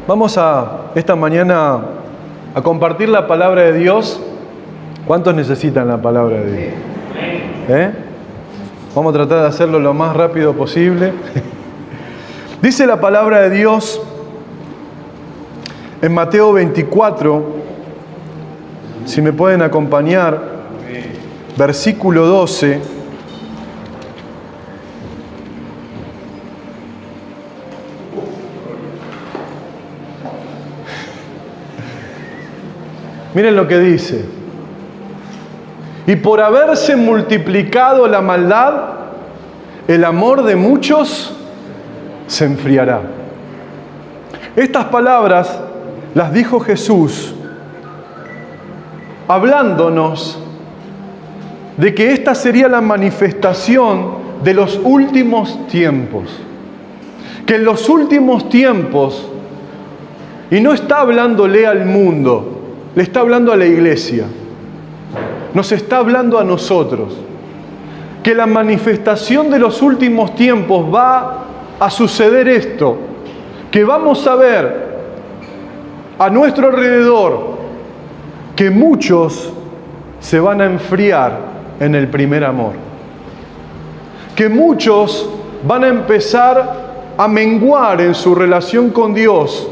Vamos esta mañana a compartir la palabra de Dios. ¿Cuántos necesitan la palabra de Dios? Vamos a tratar de hacerlo lo más rápido posible. Dice la palabra de Dios en Mateo 24, si me pueden acompañar, versículo 12. Miren lo que dice. Y por haberse multiplicado la maldad, el amor de muchos se enfriará. Estas palabras las dijo Jesús, hablándonos de que esta sería la manifestación de los últimos tiempos. Que en los últimos tiempos, y no está hablándole al mundo, le está hablando a la iglesia, nos está hablando a nosotros, que la manifestación de los últimos tiempos va a suceder esto, que vamos a ver a nuestro alrededor que muchos se van a enfriar en el primer amor, que muchos van a empezar a menguar en su relación con Dios,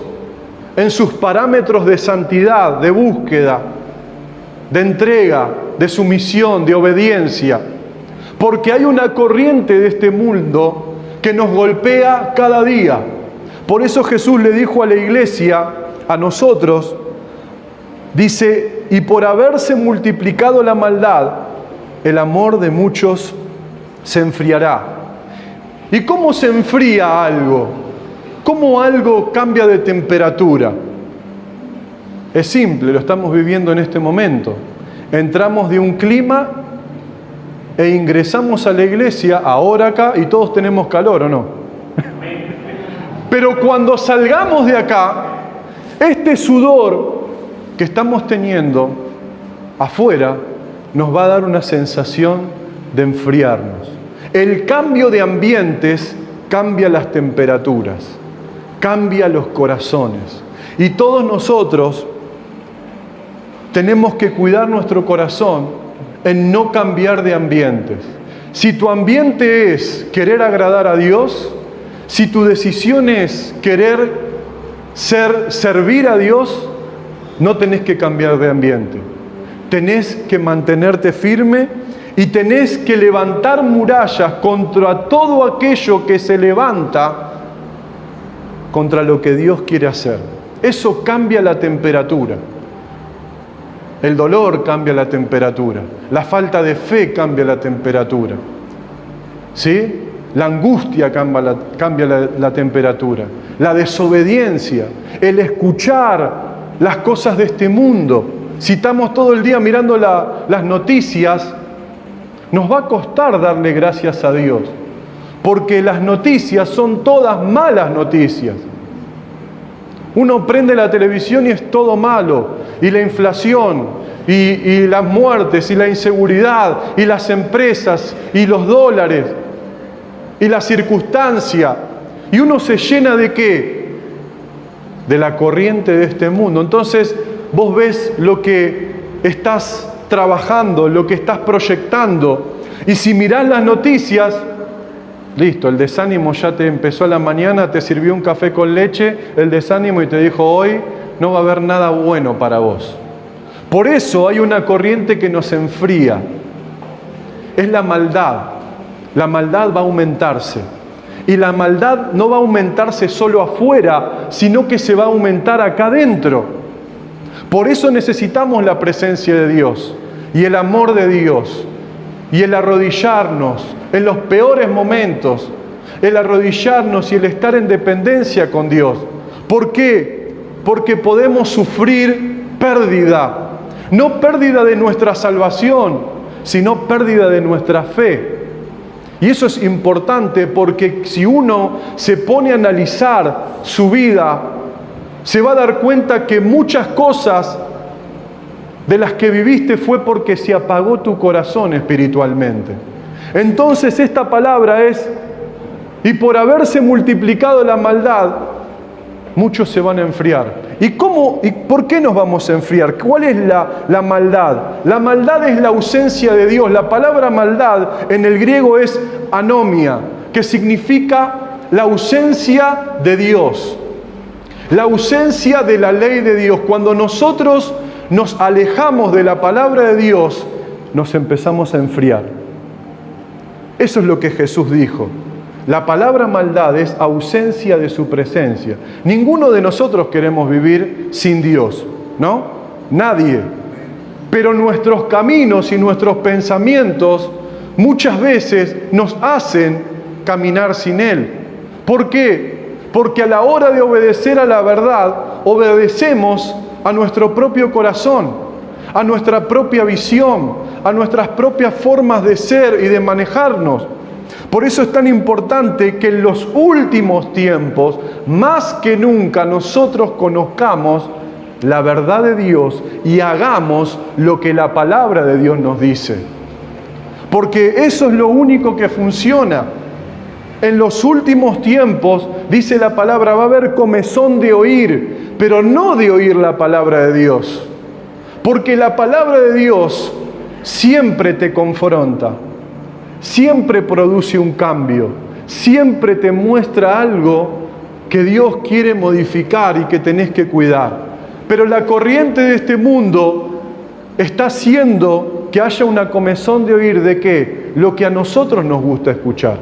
en sus parámetros de santidad, de búsqueda, de entrega, de sumisión, de obediencia, porque hay una corriente de este mundo que nos golpea cada día. Por eso Jesús le dijo a la iglesia, a nosotros, dice, y por haberse multiplicado la maldad, el amor de muchos se enfriará. ¿Y cómo se enfría algo? ¿Cómo algo cambia de temperatura? Es simple, lo estamos viviendo en este momento. Entramos de un clima e ingresamos a la iglesia, ahora acá, y todos tenemos calor, ¿o no? Pero cuando salgamos de acá, este sudor que estamos teniendo afuera nos va a dar una sensación de enfriarnos. El cambio de ambientes cambia las temperaturas, cambia los corazones. Y todos nosotros tenemos que cuidar nuestro corazón en no cambiar de ambientes. Si tu ambiente es agradar a Dios, si tu decisión es servir a Dios, no tenés que cambiar de ambiente. Tenés que mantenerte firme y tenés que levantar murallas contra todo aquello que se levanta contra lo que Dios quiere hacer. Eso cambia la temperatura. El dolor cambia la temperatura. La falta de fe cambia la temperatura. ¿Sí? La angustia cambia la temperatura. La desobediencia, el escuchar las cosas de este mundo. Si estamos todo el día mirando las noticias, nos va a costar darle gracias a Dios. Porque las noticias son todas malas noticias. Uno prende la televisión y es todo malo. Y la inflación, y las muertes, y la inseguridad, y las empresas, y los dólares, y la circunstancia. Y uno se llena ¿de qué? De la corriente de este mundo. Entonces vos ves lo que estás trabajando, lo que estás proyectando. Y si mirás las noticias, listo, el desánimo ya te empezó a la mañana, te sirvió un café con leche, el desánimo, y te dijo, hoy no va a haber nada bueno para vos. Por eso hay una corriente que nos enfría. Es la maldad. La maldad va a aumentarse. Y la maldad no va a aumentarse solo afuera, sino que se va a aumentar acá adentro. Por eso necesitamos la presencia de Dios y el amor de Dios y el arrodillarnos en los peores momentos, el arrodillarnos y el estar en dependencia con Dios. ¿Por qué? Porque podemos sufrir pérdida, no pérdida de nuestra salvación, sino pérdida de nuestra fe. Y eso es importante porque si uno se pone a analizar su vida, se va a dar cuenta que muchas cosas de las que viviste fue porque se apagó tu corazón espiritualmente. Entonces esta palabra es, y por haberse multiplicado la maldad, muchos se van a enfriar. ¿Y por qué nos vamos a enfriar? ¿Cuál es la maldad? La maldad es la ausencia de Dios. La palabra maldad en el griego es anomia, que significa la ausencia de Dios, la ausencia de la ley de Dios. Cuando nosotros nos alejamos de la palabra de Dios, nos empezamos a enfriar. Eso es lo que Jesús dijo. La palabra maldad es ausencia de su presencia. Ninguno de nosotros queremos vivir sin Dios, ¿no? Nadie. Pero nuestros caminos y nuestros pensamientos muchas veces nos hacen caminar sin Él. ¿Por qué? Porque a la hora de obedecer a la verdad, obedecemos a nuestro propio corazón, a nuestra propia visión, a nuestras propias formas de ser y de manejarnos. Por eso es tan importante que en los últimos tiempos, más que nunca, nosotros conozcamos la verdad de Dios y hagamos lo que la palabra de Dios nos dice. Porque eso es lo único que funciona. En los últimos tiempos, dice la palabra, va a haber comezón de oír, pero no de oír la palabra de Dios. Porque la palabra de Dios siempre te confronta. Siempre produce un cambio, siempre te muestra algo que Dios quiere modificar y que tenés que cuidar. Pero la corriente de este mundo está haciendo que haya una comezón de oír de qué? Lo que a nosotros nos gusta escuchar,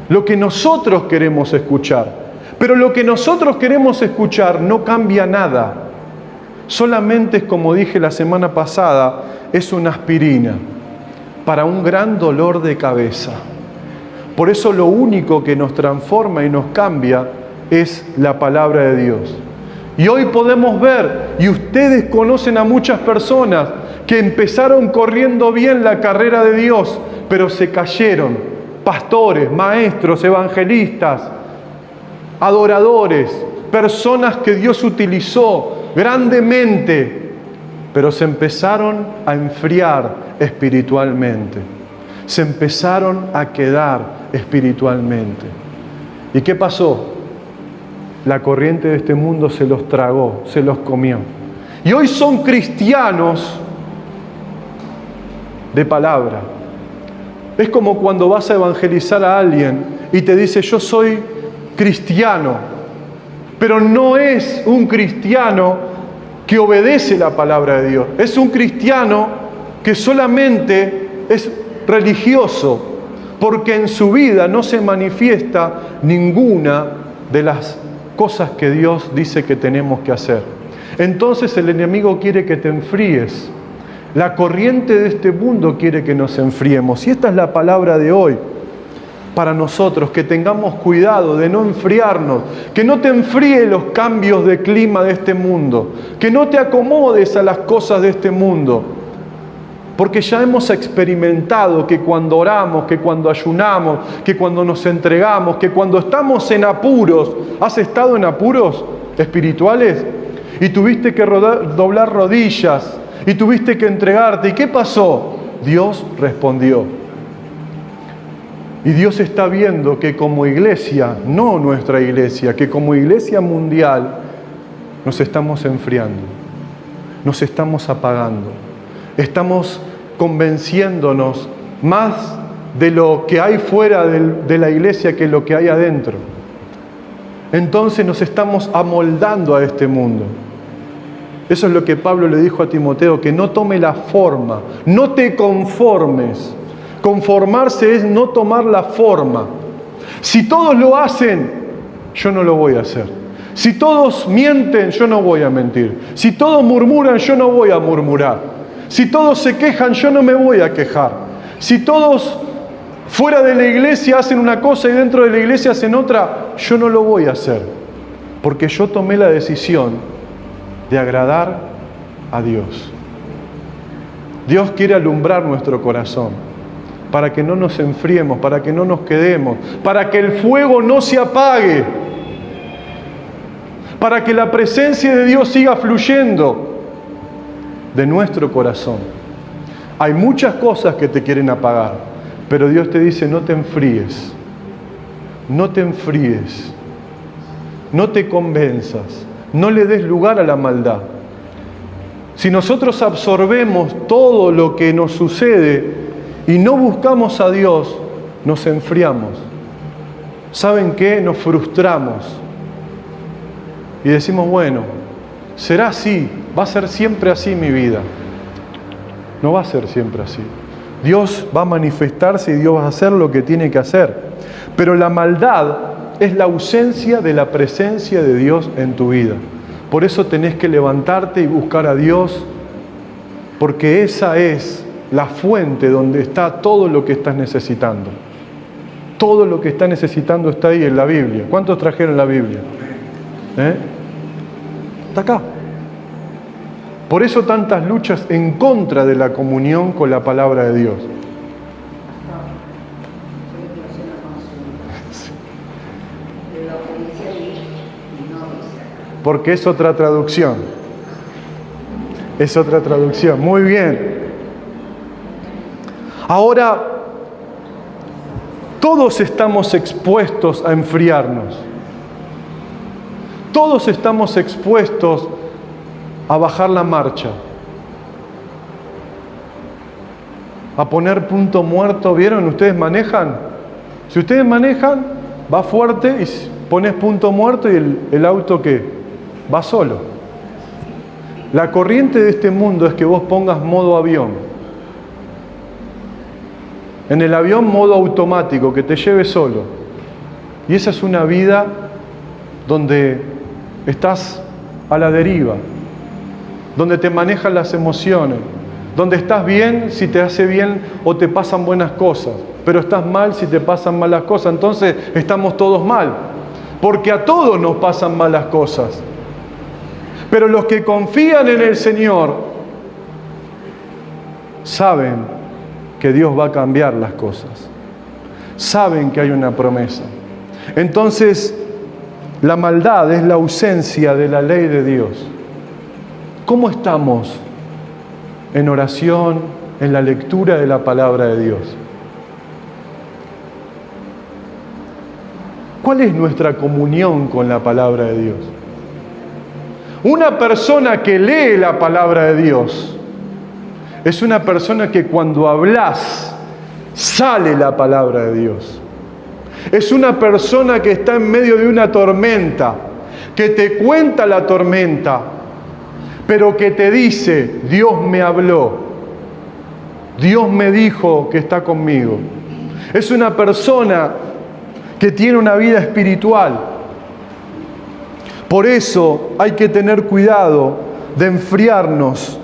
lo que nosotros queremos escuchar. Pero lo que nosotros queremos escuchar no cambia nada. Solamente es, como dije la semana pasada, es una aspirina para un gran dolor de cabeza. Por eso lo único que nos transforma y nos cambia es la palabra de Dios. Y hoy podemos ver, y ustedes conocen a muchas personas que empezaron corriendo bien la carrera de Dios, pero se cayeron. Pastores, maestros, evangelistas, adoradores, personas que Dios utilizó grandemente, pero se empezaron a enfriar espiritualmente. Se empezaron a quedar espiritualmente. ¿Y qué pasó? La corriente de este mundo se los tragó, se los comió. Y hoy son cristianos de palabra. Es como cuando vas a evangelizar a alguien y te dice, yo soy cristiano, pero no es un cristiano que obedece la palabra de Dios. Es un cristiano que solamente es religioso, porque en su vida no se manifiesta ninguna de las cosas que Dios dice que tenemos que hacer. Entonces el enemigo quiere que te enfríes. La corriente de este mundo quiere que nos enfriemos. Y esta es la palabra de hoy para nosotros, que tengamos cuidado de no enfriarnos, que no te enfríe los cambios de clima de este mundo, que no te acomodes a las cosas de este mundo, porque ya hemos experimentado que cuando oramos, que cuando ayunamos, que cuando nos entregamos, que cuando estamos en apuros. ¿Has estado en apuros espirituales? Y tuviste que doblar rodillas, y tuviste que entregarte. ¿Y qué pasó? Dios respondió. Y Dios está viendo que como iglesia, no nuestra iglesia, que como iglesia mundial nos estamos enfriando, nos estamos apagando, estamos convenciéndonos más de lo que hay fuera de la iglesia que lo que hay adentro. Entonces nos estamos amoldando a este mundo. Eso es lo que Pablo le dijo a Timoteo, que no tome la forma, no te conformes. Conformarse es no tomar la forma. Si todos lo hacen, yo no lo voy a hacer. Si todos mienten, yo no voy a mentir. Si todos murmuran, yo no voy a murmurar. Si todos se quejan, yo no me voy a quejar. Si todos fuera de la iglesia hacen una cosa y dentro de la iglesia hacen otra, yo no lo voy a hacer. Porque yo tomé la decisión de agradar a Dios. Dios quiere alumbrar nuestro corazón, para que no nos enfriemos, para que no nos quedemos, para que el fuego no se apague, para que la presencia de Dios siga fluyendo de nuestro corazón. Hay muchas cosas que te quieren apagar, pero Dios te dice, no te enfríes, no te enfríes. no te convenzas, no le des lugar a la maldad. Si nosotros absorbemos todo lo que nos sucede y no buscamos a Dios, nos enfriamos. ¿Saben qué? Nos frustramos. Y decimos, bueno, será así, va a ser siempre así mi vida. No va a ser siempre así. Dios va a manifestarse y Dios va a hacer lo que tiene que hacer. Pero la maldad es la ausencia de la presencia de Dios en tu vida. Por eso tenés que levantarte y buscar a Dios, porque esa es la fuente donde está todo lo que estás necesitando. Todo lo que estás necesitando está ahí en la Biblia. ¿Cuántos trajeron la Biblia? Está acá. Por eso tantas luchas en contra de la comunión con la palabra de Dios. Porque es otra traducción. Es otra traducción. Muy bien. Ahora, todos estamos expuestos a enfriarnos. Todos estamos expuestos a bajar la marcha. A poner punto muerto. ¿Vieron? ¿Ustedes manejan? Si ustedes manejan, va fuerte y pones punto muerto y el auto ¿qué? Va solo. La corriente de este mundo es que vos pongas modo avión. En el avión modo automático, que te lleve solo. Y esa es una vida donde estás a la deriva, donde te manejan las emociones, donde estás bien si te hace bien o te pasan buenas cosas, pero estás mal si te pasan malas cosas. Entonces estamos todos mal, porque a todos nos pasan malas cosas. Pero los que confían en el Señor saben que Dios va a cambiar las cosas. Saben que hay una promesa. Entonces, la maldad es la ausencia de la ley de Dios. ¿Cómo estamos en oración, en la lectura de la palabra de Dios? ¿Cuál es nuestra comunión con la palabra de Dios? Una persona que lee la palabra de Dios es una persona que cuando hablas sale la palabra de Dios. Es una persona que está en medio de una tormenta, que te cuenta la tormenta, pero que te dice, Dios me habló, Dios me dijo que está conmigo. Es una persona que tiene una vida espiritual. Por eso hay que tener cuidado de enfriarnos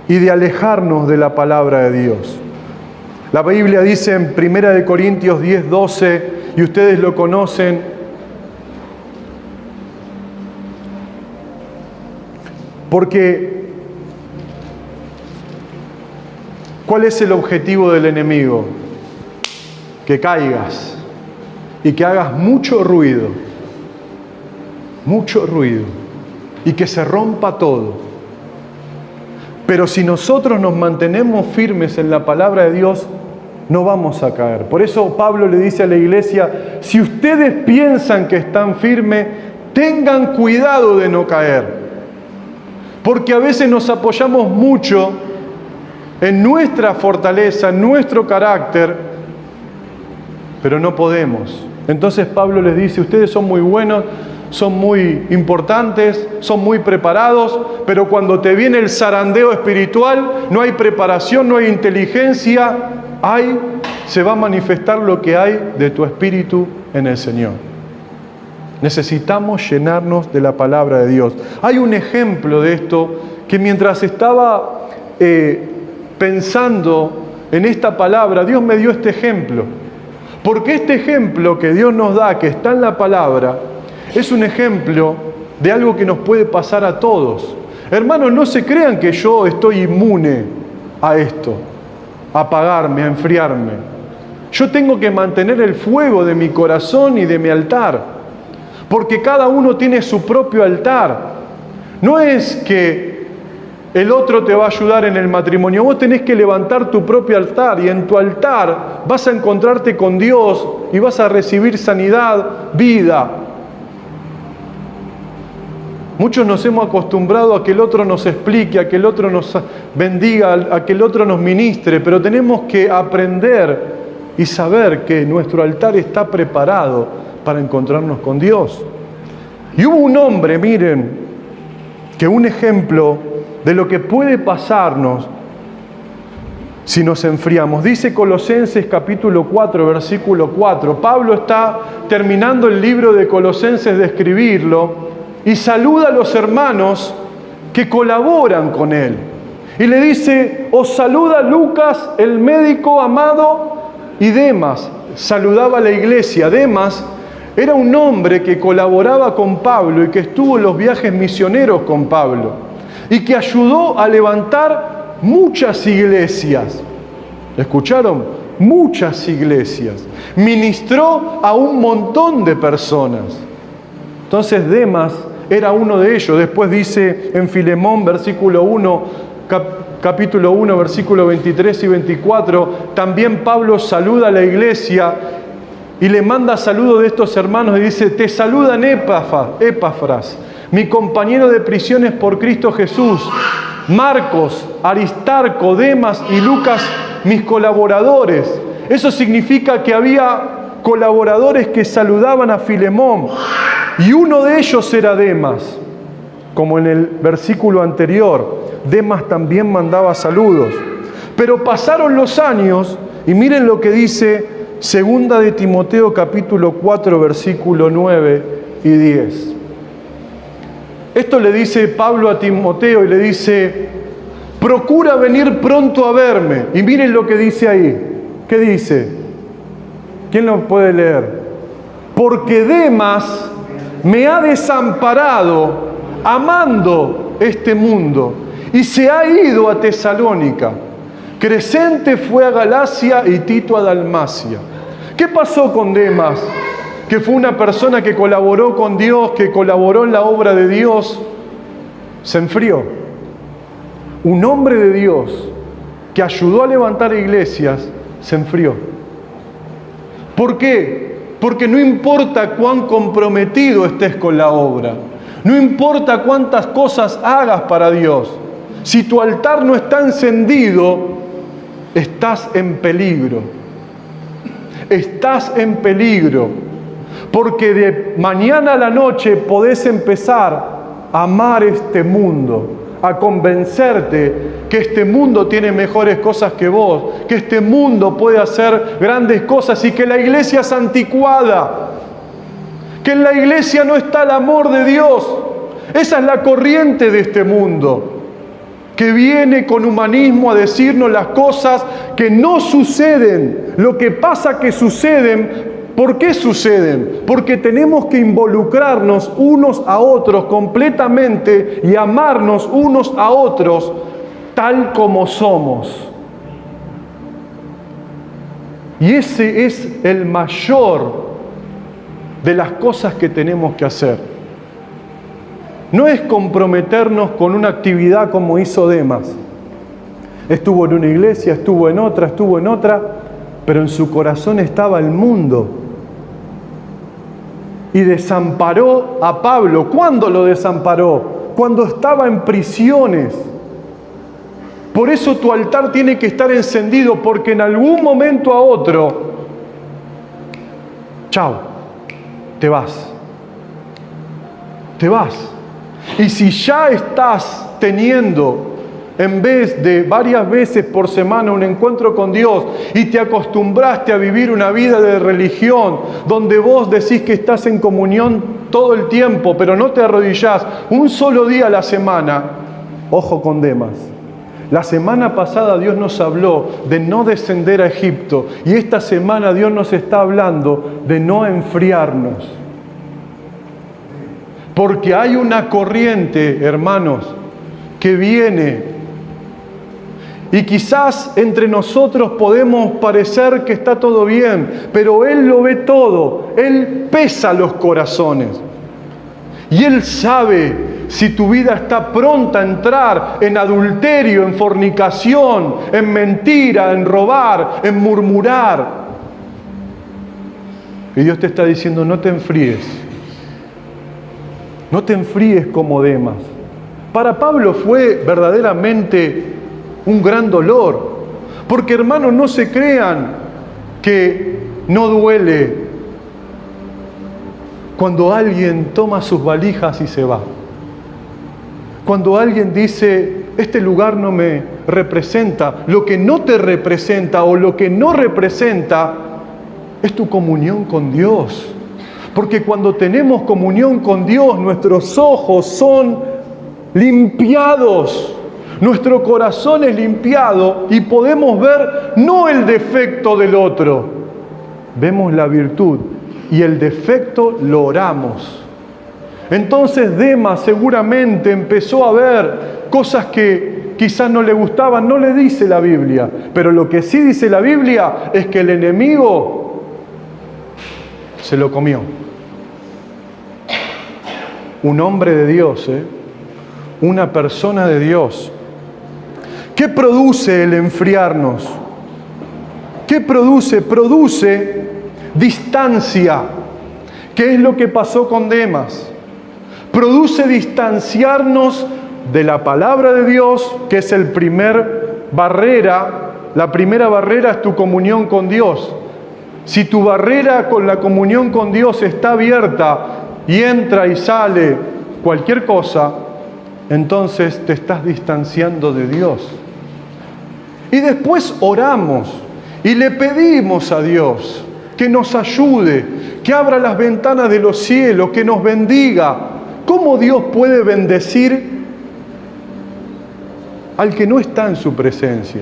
y de alejarnos de la palabra de Dios. La Biblia dice en 1 Corintios 10:12, y ustedes lo conocen, porque ¿cuál es el objetivo del enemigo? Que caigas y que hagas mucho ruido, y que se rompa todo. Pero si nosotros nos mantenemos firmes en la palabra de Dios, no vamos a caer. Por eso Pablo le dice a la iglesia, si ustedes piensan que están firmes, tengan cuidado de no caer. Porque a veces nos apoyamos mucho en nuestra fortaleza, en nuestro carácter, pero no podemos. Entonces Pablo les dice, ustedes son muy buenos, son muy importantes, son muy preparados, pero cuando te viene el zarandeo espiritual, no hay preparación, no hay inteligencia, se va a manifestar lo que hay de tu espíritu en el Señor. Necesitamos llenarnos de la palabra de Dios. Hay un ejemplo de esto que mientras estaba pensando en esta palabra, Dios me dio este ejemplo. Porque este ejemplo que Dios nos da, que está en la palabra, es un ejemplo de algo que nos puede pasar a todos. Hermanos, no se crean que yo estoy inmune a esto, a apagarme, a enfriarme. Yo tengo que mantener el fuego de mi corazón y de mi altar, porque cada uno tiene su propio altar. No es que el otro te va a ayudar en el matrimonio, vos tenés que levantar tu propio altar, y en tu altar vas a encontrarte con Dios y vas a recibir sanidad, vida. Muchos nos hemos acostumbrado a que el otro nos explique, a que el otro nos bendiga, a que el otro nos ministre, pero tenemos que aprender y saber que nuestro altar está preparado para encontrarnos con Dios. Y hubo un hombre, miren, que un ejemplo de lo que puede pasarnos si nos enfriamos. Dice Colosenses capítulo 4, versículo 4. Pablo está terminando el libro de Colosenses de escribirlo y saluda a los hermanos que colaboran con él. Y le dice, os saluda Lucas, el médico amado, y Demas. Saludaba a la iglesia. Demas era un hombre que colaboraba con Pablo y que estuvo en los viajes misioneros con Pablo y que ayudó a levantar muchas iglesias. ¿Escucharon? Muchas iglesias. Ministró a un montón de personas. Entonces Demas era uno de ellos. Después dice en Filemón, versículo 1, capítulo 1, versículo 23 y 24, también Pablo saluda a la iglesia y le manda saludos de estos hermanos y dice, te saludan Epafras, mi compañero de prisiones por Cristo Jesús, Marcos, Aristarco, Demas y Lucas, mis colaboradores. Eso significa que había colaboradores que saludaban a Filemón y uno de ellos era Demas. Como en el versículo anterior, Demas también mandaba saludos. Pero pasaron los años y miren lo que dice Segunda de Timoteo capítulo 4 versículo 9 y 10. Esto le dice Pablo a Timoteo y le dice, procura venir pronto a verme. Y miren lo que dice ahí. ¿Qué dice? ¿Quién lo puede leer? Porque Demas me ha desamparado amando este mundo y se ha ido a Tesalónica. Crescente fue a Galacia y Tito a Dalmacia. ¿Qué pasó con Demas? Que fue una persona que colaboró con Dios, que colaboró en la obra de Dios. Se enfrió. Un hombre de Dios que ayudó a levantar iglesias, se enfrió. ¿Por qué? Porque no importa cuán comprometido estés con la obra, no importa cuántas cosas hagas para Dios, si tu altar no está encendido, estás en peligro. Estás en peligro. Porque de mañana a la noche podés empezar a amar este mundo, a convencerte que este mundo tiene mejores cosas que vos, que este mundo puede hacer grandes cosas y que la iglesia es anticuada, que en la iglesia no está el amor de Dios. Esa es la corriente de este mundo, que viene con humanismo a decirnos las cosas que no suceden. Lo que pasa que suceden. ¿Por qué suceden? Porque tenemos que involucrarnos unos a otros completamente y amarnos unos a otros tal como somos. Y ese es el mayor de las cosas que tenemos que hacer. No es comprometernos con una actividad como hizo Demas. Estuvo en una iglesia, estuvo en otra, pero en su corazón estaba el mundo. Y desamparó a Pablo. ¿Cuándo lo desamparó? Cuando estaba en prisiones. Por eso tu altar tiene que estar encendido, porque en algún momento a otro, chao, te vas. Te vas. Y si ya estás teniendo, en vez de varias veces por semana, un encuentro con Dios y te acostumbraste a vivir una vida de religión donde vos decís que estás en comunión todo el tiempo, pero no te arrodillás un solo día a la semana, ojo con Demas. La semana pasada Dios nos habló de no descender a Egipto y esta semana Dios nos está hablando de no enfriarnos. Porque hay una corriente, hermanos, que viene. Y quizás entre nosotros podemos parecer que está todo bien, pero Él lo ve todo. Él pesa los corazones. Y Él sabe si tu vida está pronta a entrar en adulterio, en fornicación, en mentira, en robar, en murmurar. Y Dios te está diciendo, no te enfríes. No te enfríes como Demas. Para Pablo fue verdaderamente un gran dolor. Porque hermanos, no se crean que no duele cuando alguien toma sus valijas y se va. Cuando alguien dice, este lugar no me representa, lo que no te representa o lo que no representa es tu comunión con Dios. Porque cuando tenemos comunión con Dios, nuestros ojos son limpiados, nuestro corazón es limpiado y podemos ver no el defecto del otro, vemos la virtud y el defecto lo oramos. Entonces Demas seguramente empezó a ver cosas que quizás no le gustaban, no le dice la Biblia, pero lo que sí dice la Biblia es que el enemigo se lo comió. Un hombre de Dios, una persona de Dios. ¿Qué produce el enfriarnos? ¿Qué produce? Produce distancia. ¿Qué es lo que pasó con Demas? Produce distanciarnos de la palabra de Dios, que es el primer barrera. La primera barrera es tu comunión con Dios. Si tu barrera con la comunión con Dios está abierta y entra y sale cualquier cosa, entonces te estás distanciando de Dios. Y después oramos y le pedimos a Dios que nos ayude, que abra las ventanas de los cielos, que nos bendiga. ¿Cómo Dios puede bendecir al que no está en su presencia?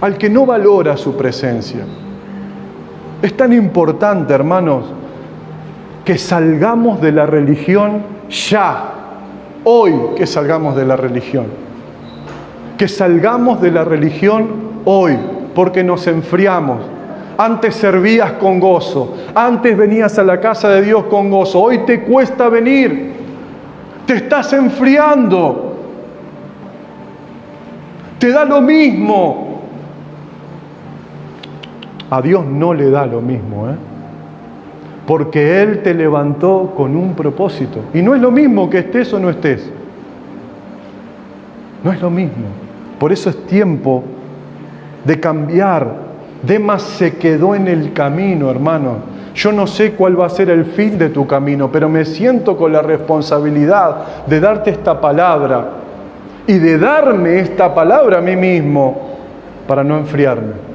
Al que no valora su presencia. Es tan importante, hermanos, que salgamos de la religión ya. Hoy que salgamos de la religión. Que salgamos de la religión hoy, porque nos enfriamos. Antes servías con gozo, antes venías a la casa de Dios con gozo, hoy te cuesta venir, te estás enfriando, te da lo mismo. A Dios no le da lo mismo, porque Él te levantó con un propósito. Y no es lo mismo que estés o no estés. No es lo mismo. Por eso es tiempo de cambiar. Demas se quedó en el camino, hermano. Yo no sé cuál va a ser el fin de tu camino, pero me siento con la responsabilidad de darte esta palabra y de darme esta palabra a mí mismo para no enfriarme.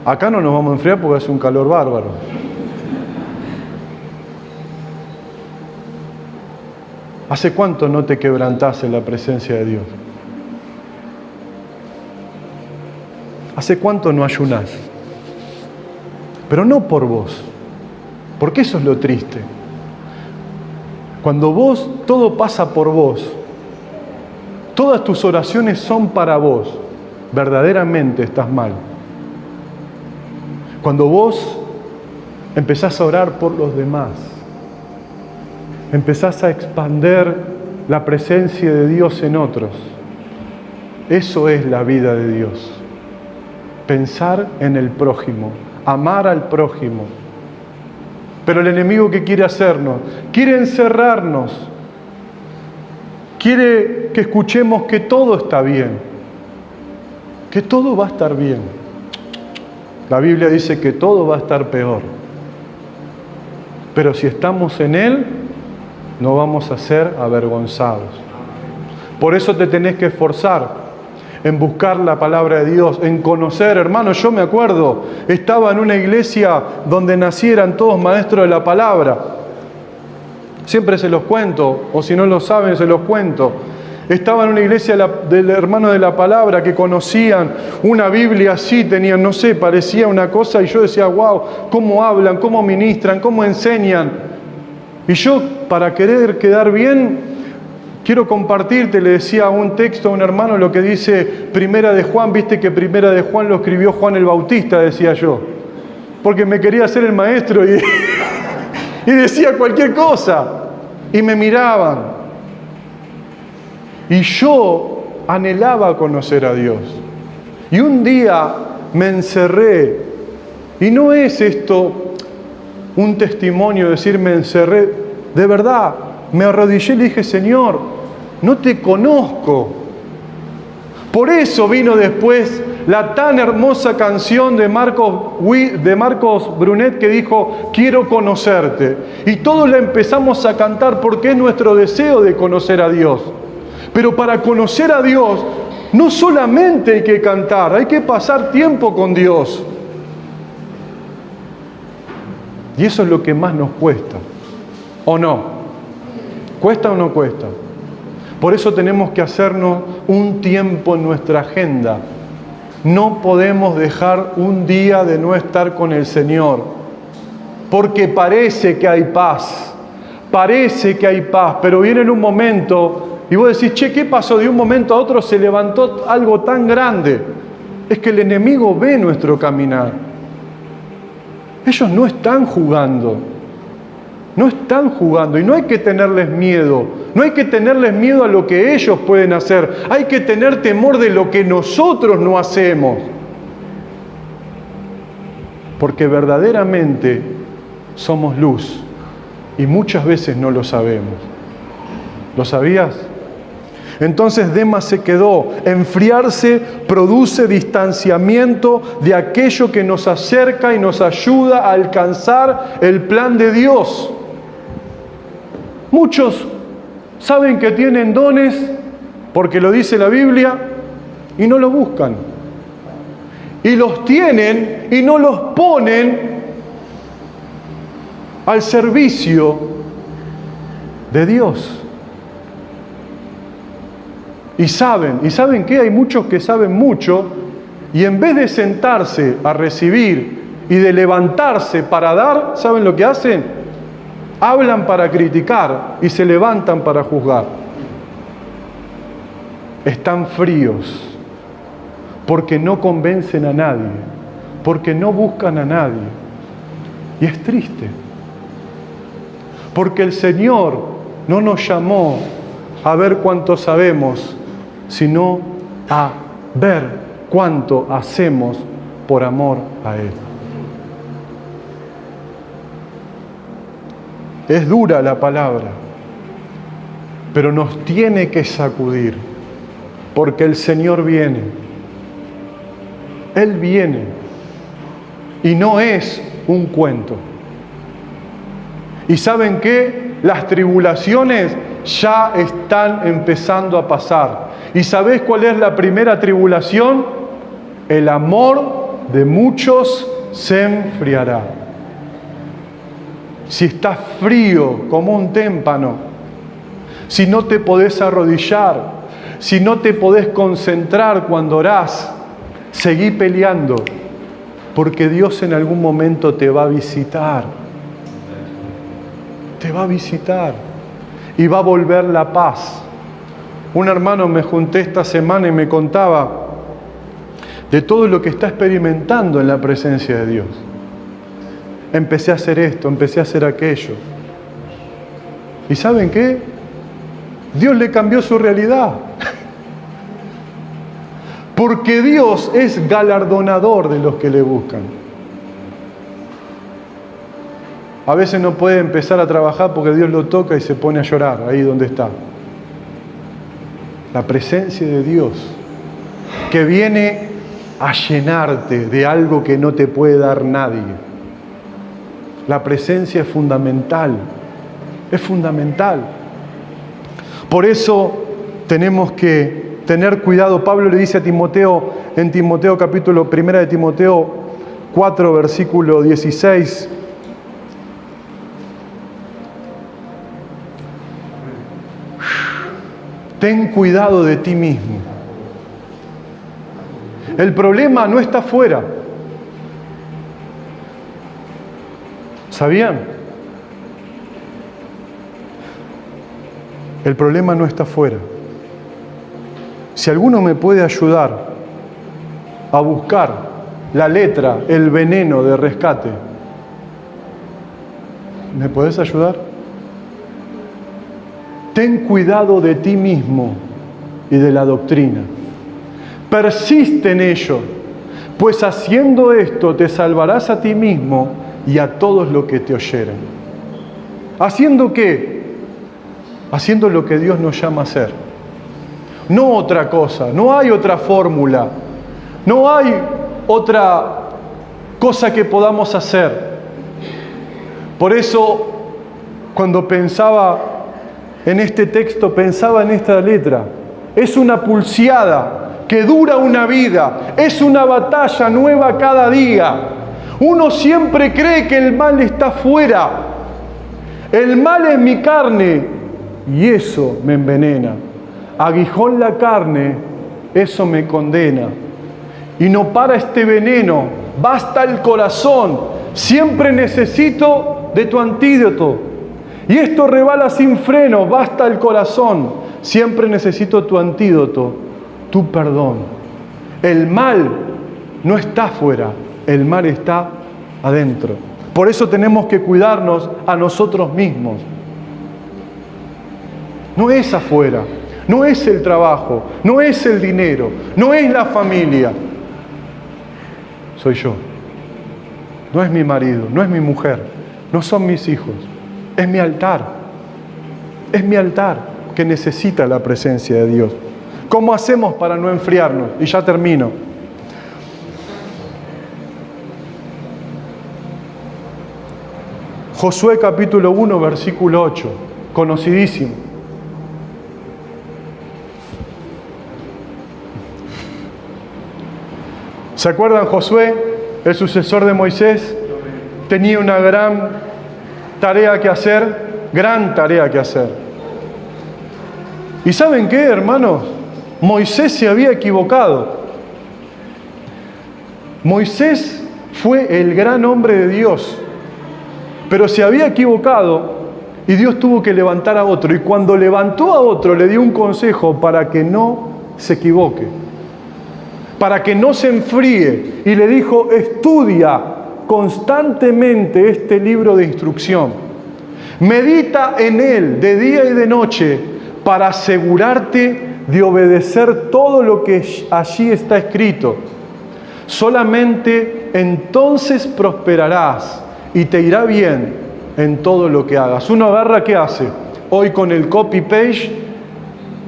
Acá no nos vamos a enfriar porque hace un calor bárbaro. ¿Hace cuánto no te quebrantás en la presencia de Dios? ¿Hace cuánto no ayunás? Pero no por vos, porque eso es lo triste. Cuando vos, todo pasa por vos, todas tus oraciones son para vos, verdaderamente estás mal. Cuando vos empezás a orar por los demás, empezás a expander la presencia de Dios en otros. Eso es la vida de Dios. Pensar en el prójimo, amar al prójimo. Pero el enemigo, ¿qué quiere hacernos? Quiere encerrarnos. Quiere que escuchemos que todo está bien, que todo va a estar bien. La Biblia dice que todo va a estar peor. Pero si estamos en Él, no vamos a ser avergonzados. Por eso te tenés que esforzar en buscar la palabra de Dios, en conocer. Hermano, yo me acuerdo, estaba en una iglesia donde nacieran todos maestros de la palabra. Siempre se los cuento, o si no lo saben, se los cuento. Estaba en una iglesia del hermano de la palabra que conocían una Biblia así, tenían, no sé, parecía una cosa, y yo decía, wow, cómo hablan, cómo ministran, cómo enseñan. Y yo, para querer quedar bien, quiero compartirte, le decía un texto a un hermano lo que dice Primera de Juan, viste que Primera de Juan lo escribió Juan el Bautista, decía yo, porque me quería hacer el maestro y decía cualquier cosa, y me miraban. Y yo anhelaba conocer a Dios. Y un día me encerré, y no es esto, un testimonio, decir, me encerré, de verdad, me arrodillé y le dije, Señor, no te conozco. Por eso vino después la tan hermosa canción de Marcos Brunet que dijo, quiero conocerte. Y todos la empezamos a cantar porque es nuestro deseo de conocer a Dios. Pero para conocer a Dios, no solamente hay que cantar, hay que pasar tiempo con Dios. Y eso es lo que más nos cuesta. ¿O no? ¿Cuesta o no cuesta? Por eso tenemos que hacernos un tiempo en nuestra agenda. No podemos dejar un día de no estar con el Señor. Porque parece que hay paz. Parece que hay paz. Pero viene en un momento y vos decís, che, ¿qué pasó? De un momento a otro se levantó algo tan grande. Es que el enemigo ve nuestro caminar. Ellos no están jugando. No están jugando y no hay que tenerles miedo. No hay que tenerles miedo a lo que ellos pueden hacer. Hay que tener temor de lo que nosotros no hacemos. Porque verdaderamente somos luz y muchas veces no lo sabemos. ¿Lo sabías? Entonces Demas se quedó. Enfriarse produce distanciamiento de aquello que nos acerca y nos ayuda a alcanzar el plan de Dios. Muchos saben que tienen dones, porque lo dice la Biblia, y no los buscan. Y los tienen y no los ponen al servicio de Dios. Y ¿saben qué? Hay muchos que saben mucho, y en vez de sentarse a recibir y de levantarse para dar, ¿saben lo que hacen? Hablan para criticar y se levantan para juzgar. Están fríos porque no convencen a nadie, porque no buscan a nadie. Y es triste, porque el Señor no nos llamó a ver cuánto sabemos, sino a ver cuánto hacemos por amor a Él. Es dura la palabra, pero nos tiene que sacudir, porque el Señor viene. Él viene y no es un cuento. ¿Y saben qué? Las tribulaciones ya están empezando a pasar. ¿Y sabés cuál es la primera tribulación? El amor de muchos se enfriará. Si estás frío como un témpano, si no te podés arrodillar, si no te podés concentrar cuando orás, seguí peleando, porque Dios en algún momento te va a visitar. Te va a visitar y va a volver la paz. Un hermano me junté esta semana y me contaba de todo lo que está experimentando en la presencia de Dios. Empecé a hacer esto, empecé a hacer aquello. ¿Y saben qué? Dios le cambió su realidad. Porque Dios es galardonador de los que le buscan. A veces no puede empezar a trabajar porque Dios lo toca y se pone a llorar ahí donde está. La presencia de Dios que viene a llenarte de algo que no te puede dar nadie. La presencia es fundamental. Es fundamental. Por eso tenemos que tener cuidado. Pablo le dice a Timoteo, en Timoteo capítulo 1 de Timoteo 4, versículo 16, ten cuidado de ti mismo. El problema no está afuera. ¿Sabían? El problema no está afuera. Si alguno me puede ayudar a buscar la letra, el veneno de rescate, ¿me podés ayudar? Ten cuidado de ti mismo y de la doctrina. Persiste en ello, pues haciendo esto te salvarás a ti mismo y a todos los que te oyeren. ¿Haciendo qué? Haciendo lo que Dios nos llama a hacer. No otra cosa, no hay otra fórmula, no hay otra cosa que podamos hacer. Por eso, cuando pensaba en este texto, pensaba en esta letra. Es una pulseada que dura una vida, es una batalla nueva cada día. Uno siempre cree que el mal está fuera. El mal es mi carne y eso me envenena. Aguijón la carne, eso me condena. Y no para este veneno, basta el corazón. Siempre necesito de tu antídoto. Y esto rebala sin freno, basta el corazón. Siempre necesito tu antídoto, tu perdón. El mal no está afuera, el mal está adentro. Por eso tenemos que cuidarnos a nosotros mismos. No es afuera, no es el trabajo, no es el dinero, no es la familia. Soy yo. No es mi marido, no es mi mujer, no son mis hijos. Es mi altar. Es mi altar que necesita la presencia de Dios. ¿Cómo hacemos para no enfriarnos? Y ya termino. Josué capítulo 1, versículo 8, conocidísimo. ¿Se acuerdan? Josué, el sucesor de Moisés, tenía una gran tarea que hacer, ¿Y saben qué, hermanos? Moisés se había equivocado. Moisés fue el gran hombre de Dios, pero se había equivocado y Dios tuvo que levantar a otro. Y cuando levantó a otro, le dio un consejo para que no se equivoque, para que no se enfríe. Y le dijo, estudia constantemente este libro de instrucción. Medita en él de día y de noche para asegurarte de obedecer todo lo que allí está escrito. Solamente entonces prosperarás y te irá bien en todo lo que hagas. Uno agarra, ¿qué hace? Hoy con el copy-paste,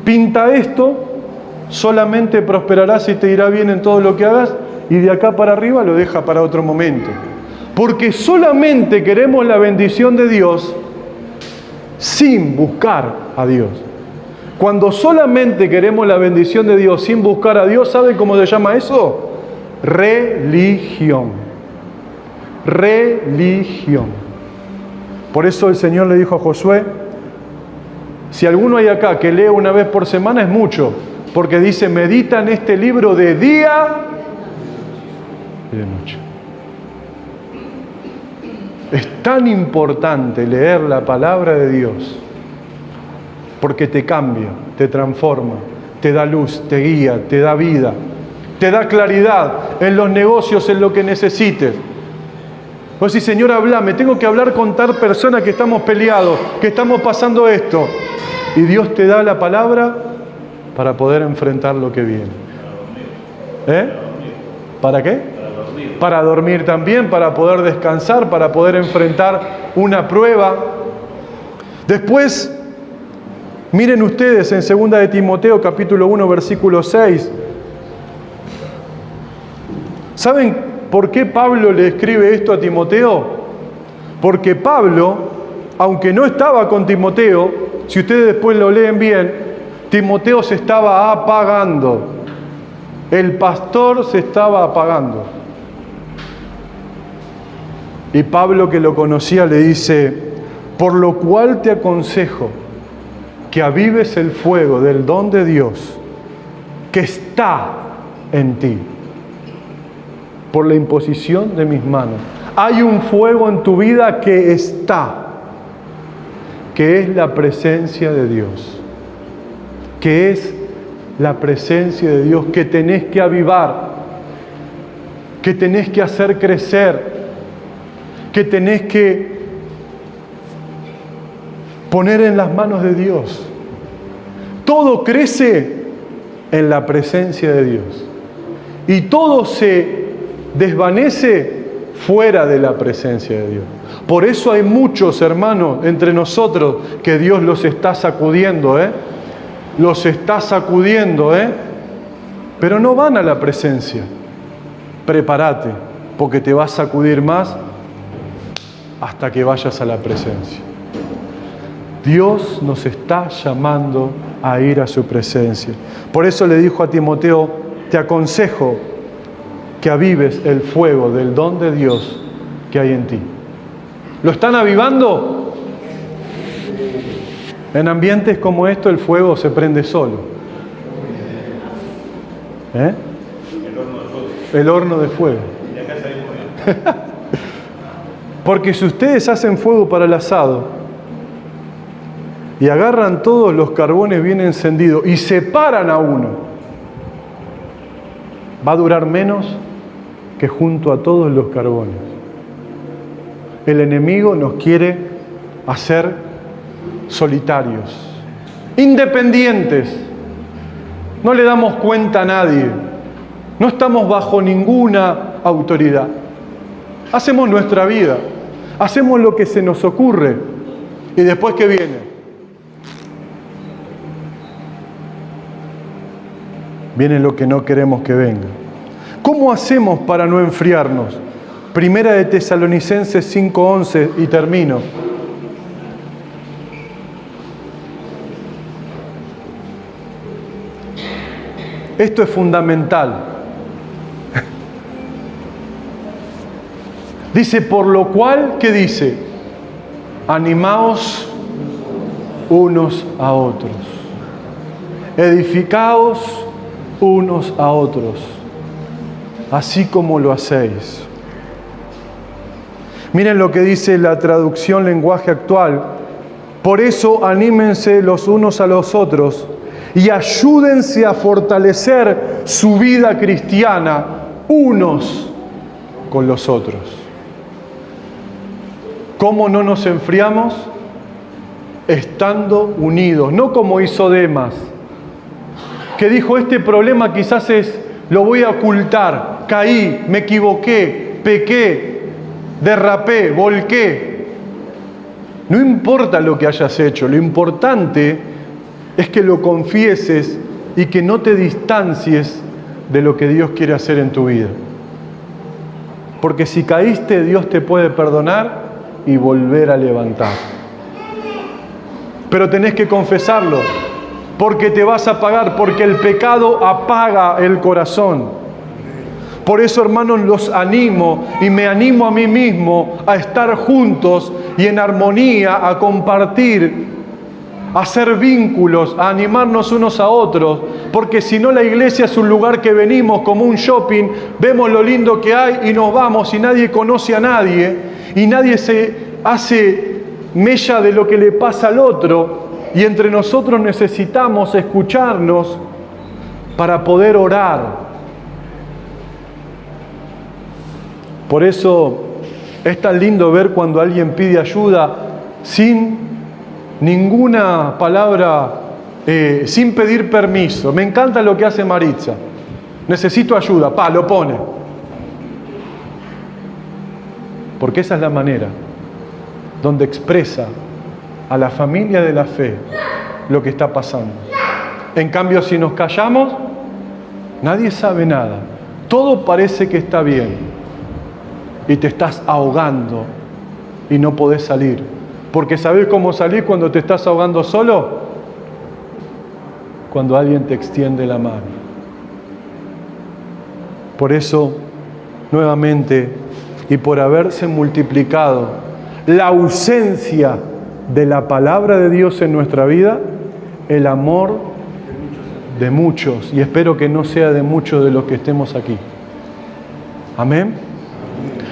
pinta esto, solamente prosperarás y te irá bien en todo lo que hagas, y de acá para arriba lo deja para otro momento. Porque solamente queremos la bendición de Dios sin buscar a Dios. Cuando solamente queremos la bendición de Dios sin buscar a Dios, ¿sabe cómo se llama eso? Religión. Religión. Por eso el Señor le dijo a Josué, si alguno hay acá que lee una vez por semana es mucho, porque dice, medita en este libro de día y de noche. Es tan importante leer la palabra de Dios, porque te cambia, te transforma, te da luz, te guía, te da vida, te da claridad en los negocios, en lo que necesites. Vos decís, Señor, hablame, tengo que hablar con tal persona que estamos peleados, que estamos pasando esto. Y Dios te da la palabra para poder enfrentar lo que viene. ¿Para qué? Para dormir también, para poder descansar, para poder enfrentar una prueba. Después, miren ustedes en 2 de Timoteo capítulo 1 versículo 6. ¿Saben por qué Pablo le escribe esto a Timoteo? Porque Pablo, aunque no estaba con Timoteo, si ustedes después lo leen bien, Timoteo se estaba apagando. El pastor se estaba apagando. Y Pablo, que lo conocía, le dice, por lo cual te aconsejo que avives el fuego del don de Dios que está en ti por la imposición de mis manos. Hay un fuego en tu vida que está, que es la presencia de Dios, que es la presencia de Dios que tenés que avivar, que tenés que hacer crecer, que tenés que poner en las manos de Dios. Todo crece en la presencia de Dios y todo se desvanece fuera de la presencia de Dios. Por eso hay muchos hermanos entre nosotros que Dios los está sacudiendo, los está sacudiendo, pero no van a la presencia. Prepárate, porque te va a sacudir más hasta que vayas a la presencia. Dios nos está llamando a ir a su presencia. Por eso le dijo a Timoteo, te aconsejo que avives el fuego del don de Dios que hay en ti. ¿Lo están avivando? En ambientes como esto el fuego se prende solo. El horno de fuego. Porque si ustedes hacen fuego para el asado y agarran todos los carbones bien encendidos y separan a uno, va a durar menos que junto a todos los carbones. El enemigo nos quiere hacer solitarios, independientes. No le damos cuenta a nadie. No estamos bajo ninguna autoridad. Hacemos nuestra vida. Hacemos lo que se nos ocurre. ¿Y después qué viene? Viene lo que no queremos que venga. ¿Cómo hacemos para no enfriarnos? Primera de Tesalonicenses 5:11 y termino. Esto es fundamental. Dice, por lo cual, ¿qué dice? Animaos unos a otros. Edificaos unos a otros, así como lo hacéis. Miren lo que dice la traducción lenguaje actual. Por eso anímense los unos a los otros y ayúdense a fortalecer su vida cristiana unos con los otros. ¿Cómo no nos enfriamos? Estando unidos, no como hizo Demas, que dijo, este problema quizás lo voy a ocultar, caí, me equivoqué, pequé, derrapé, volqué. No importa lo que hayas hecho, lo importante es que lo confieses y que no te distancies de lo que Dios quiere hacer en tu vida. Porque si caíste, Dios te puede perdonar y volver a levantar. Pero tenés que confesarlo, porque te vas a pagar, porque el pecado apaga el corazón. Por eso, hermanos, los animo y me animo a mí mismo a estar juntos y en armonía, a compartir, a hacer vínculos, a animarnos unos a otros, porque si no la iglesia es un lugar que venimos como un shopping, vemos lo lindo que hay y nos vamos y nadie conoce a nadie y nadie se hace mella de lo que le pasa al otro. Y entre nosotros necesitamos escucharnos para poder orar. Por eso es tan lindo ver cuando alguien pide ayuda sin ninguna palabra, sin pedir permiso. Me encanta lo que hace Maritza. Necesito ayuda, lo pone. Porque esa es la manera donde expresa a la familia de la fe lo que está pasando. En cambio, si nos callamos, nadie sabe nada. Todo parece que está bien. Y te estás ahogando y no podés salir. Porque ¿sabés cómo salir cuando te estás ahogando solo? Cuando alguien te extiende la mano. Por eso, nuevamente, y por haberse multiplicado la ausencia de la palabra de Dios en nuestra vida, el amor de muchos, y espero que no sea de muchos de los que estemos aquí. Amén.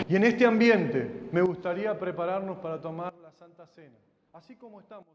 Y en este ambiente me gustaría prepararnos para tomar la Santa Cena, así como estamos.